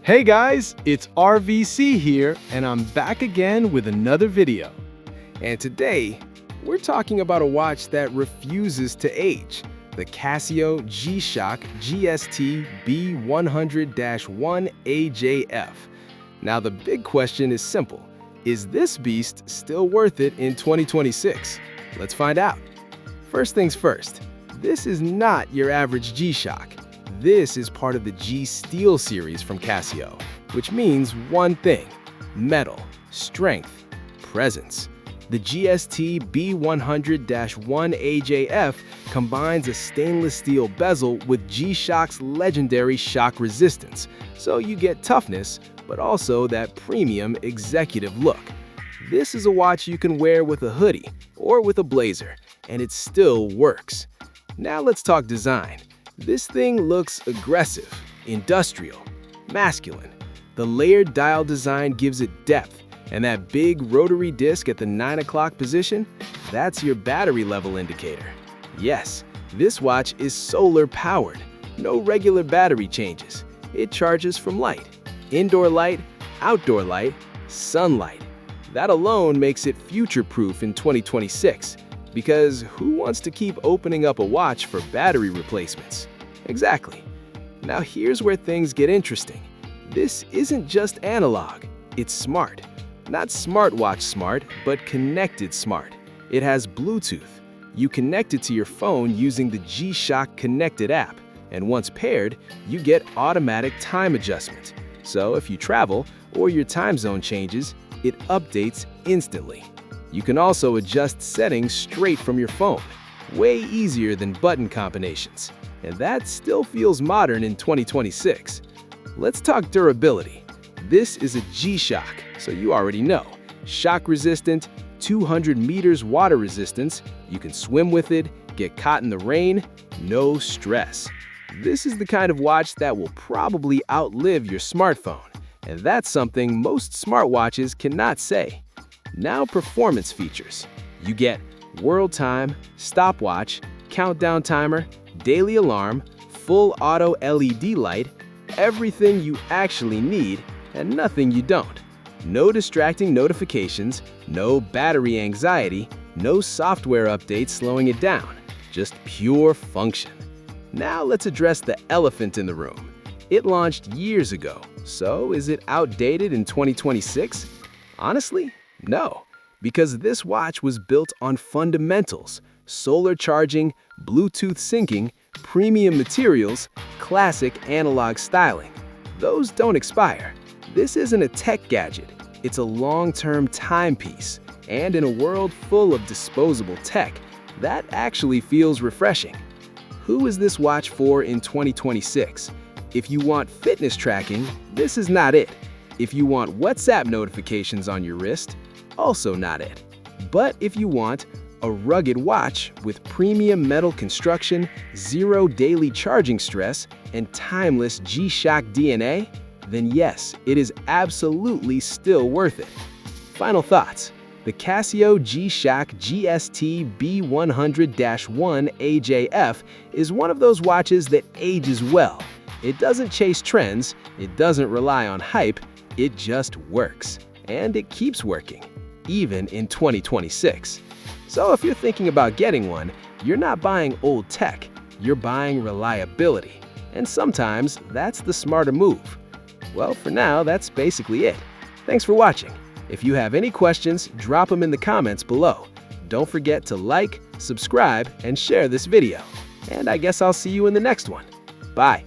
Hey guys, it's R.V.C here, and I'm back again with another video. And today, we're talking about a watch that refuses to age, the Casio G-Shock GST-B100-1AJF. Now the big question is simple. Is this beast still worth it in 2026? Let's find out. First things first, this is not your average G-Shock. This is part of the G-Steel series from Casio, which means one thing: metal, strength, presence. The GST-B100-1AJF combines a stainless steel bezel with G-Shock's legendary shock resistance, so you get toughness, but also that premium executive look. This is a watch you can wear with a hoodie or with a blazer, and it still works. Now let's talk design. This thing looks aggressive, industrial, masculine. The layered dial design gives it depth, and that big rotary disc at the 9 o'clock position, that's your battery level indicator. Yes, this watch is solar powered. No regular battery changes. It charges from light. Indoor light, outdoor light, sunlight. That alone makes it future-proof in 2026. Because who wants to keep opening up a watch for battery replacements? Exactly. Now here's where things get interesting. This isn't just analog, it's smart. Not smartwatch smart, but connected smart. It has Bluetooth. You connect it to your phone using the G-Shock Connected app, and once paired, you get automatic time adjustment. So if you travel or your time zone changes, it updates instantly. You can also adjust settings straight from your phone, way easier than button combinations. And that still feels modern in 2026. Let's talk durability. This is a G-Shock, so you already know. Shock resistant, 200 meters water resistance, you can swim with it, get caught in the rain, no stress. This is the kind of watch that will probably outlive your smartphone, and that's something most smartwatches cannot say. Now performance features. You get world time, stopwatch, countdown timer, daily alarm, full auto LED light, everything you actually need and nothing you don't. No distracting notifications, no battery anxiety, no software updates slowing it down, just pure function. Now let's address the elephant in the room. It launched years ago, so is it outdated in 2026? Honestly, no, because this watch was built on fundamentals: solar charging, Bluetooth syncing, premium materials, classic analog styling. Those don't expire. This isn't a tech gadget, it's a long-term timepiece. And in a world full of disposable tech, that actually feels refreshing. Who is this watch for in 2026? If you want fitness tracking, this is not it. If you want WhatsApp notifications on your wrist, also not it. But if you want a rugged watch with premium metal construction, zero daily charging stress, and timeless G-Shock DNA, then yes, it is absolutely still worth it. Final thoughts. The Casio G-Shock GST-B100-1AJF is one of those watches that ages well. It doesn't chase trends, it doesn't rely on hype, it just works. And it keeps working, even in 2026. So if you're thinking about getting one, you're not buying old tech, you're buying reliability. And sometimes that's the smarter move. Well, for now, that's basically it. Thanks for watching. If you have any questions, drop them in the comments below. Don't forget to like, subscribe, and share this video. And I guess I'll see you in the next one. Bye.